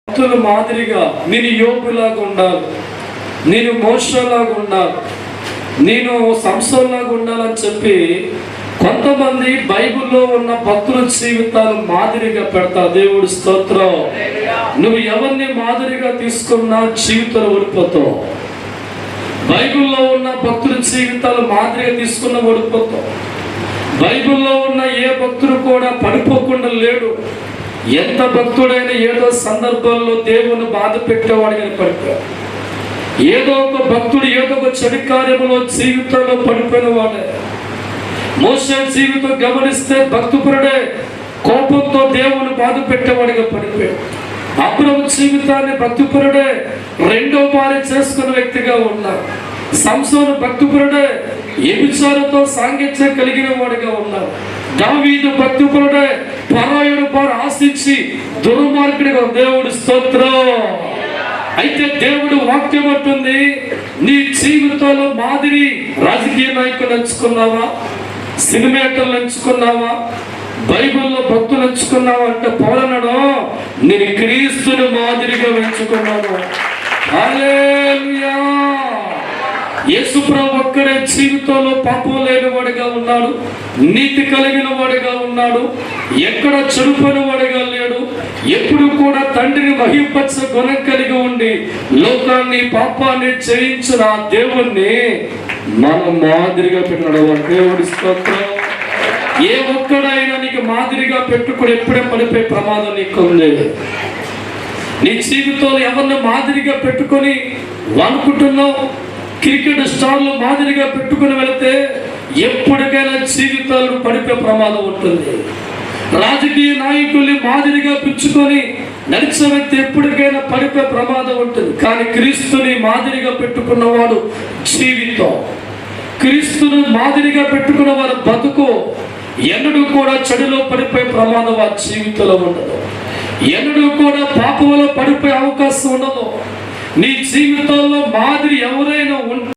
భక్తుల మాదిరిగా నేను యోబులాగా ఉండాలి, నేను మోషేలాగా ఉండాలి, నేను సంసోన్లాగా ఉండాలని చెప్పి కొంతమంది బైబిల్లో ఉన్న భక్తుల జీవితాలు మాదిరిగా పెడతారు. దేవుడి స్తోత్రం. నువ్వు ఎవరిని మాదిరిగా తీసుకున్నా జీవితంలో ఓడిపోతావు. బైబిల్లో ఉన్న భక్తుల జీవితాలు మాదిరిగా తీసుకున్న ఓడిపోతావు. బైబిల్లో ఉన్న ఏ భక్తుడు కూడా పడిపోకుండా లేడు. ఎంత భక్తుడైనా ఏదో సందర్భంలో దేవుని బాధ పెట్టేవాడిని పడిపోయాడు. ఏదో ఒక భక్తుడు ఏదో ఒక చెడు కార్యంలో జీవితంలో పడిపోయిన వాడే. మోషే జీవితం గమనిస్తే భక్తిపరుడే, కోపంతో దేవుని బాధ పెట్టేవాడిగా పడిపోయాడు. అబ్రహాము జీవితాన్ని భక్తిపరుడే, రెండో భార్య చేసుకున్న వ్యక్తిగా ఉన్నాడు. సంసోను భక్తిపరుడే, వ్యభిచారంతో సాంగత్యం కలిగిన వాడిగా ఉన్నాడు. దావీదు భక్తిపరుడే, పరాయుడు వారు ఆశించి దుర్మార్గుడిగా. దేవుడి స్తోత్రం. అయితే దేవుడు వాక్యం అంటుంది, నీ జీవితంలో మాదిరి రాజకీయ నాయకులు ఎంచుకున్నావా, సినిమేటర్లు ఎంచుకున్నావా, బైబిల్లో భక్తులు ఎంచుకున్నావా అంటే పౌలనడు నేను క్రీస్తుని మాదిరిగా ఎంచుకున్నాను. హల్లెలూయా. యేసుప్రభు ఒక్కడే జీవితంలో పాపం లేని వాడిగా ఉన్నాడు, నీతి కలిగిన వాడిగా ఉన్నాడు, ఎక్కడ చెడుపని వాడిగా లేడు. ఎప్పుడు కూడా తండ్రిని మహింపచ్చ గుణం కలిగి ఉండి లోకాన్ని పాపాన్ని జయించిన ఆ దేవుణ్ణి మనం మాదిరిగా పెట్టినాడు. దేవుడి స్తోత్రం. ఏ ఒక్కడైనా నీకు మాదిరిగా పెట్టుకుని ఎప్పుడే పడిపోయే ప్రమాదం నీకు ఉంది. నీ జీవితంలో ఎవరిని మాదిరిగా పెట్టుకొని అనుకుంటున్నావు? క్రికెట్ స్టార్లు మాదిరిగా పెట్టుకుని వెళితే ఎప్పటికైనా జీవితాలను పడిపోయే ప్రమాదం ఉంటుంది. రాజకీయ నాయకుల్ని మాదిరిగా పిచ్చుకొని నడిచే వ్యక్తి ఎప్పటికైనా పడిపోయే ప్రమాదం ఉంటుంది. కానీ క్రీస్తుని మాదిరిగా పెట్టుకున్నవాడు జీవితం, క్రీస్తుని మాదిరిగా పెట్టుకున్న వారి బతుకు ఎన్నడూ కూడా చెడులో పడిపోయే ప్రమాదం ఆ జీవితంలో ఉండదు. ఎన్నడూ కూడా పాపంలో పడిపోయే అవకాశం ఉండదు. నీ జీవితంలో మాదిరి ఎవరైనా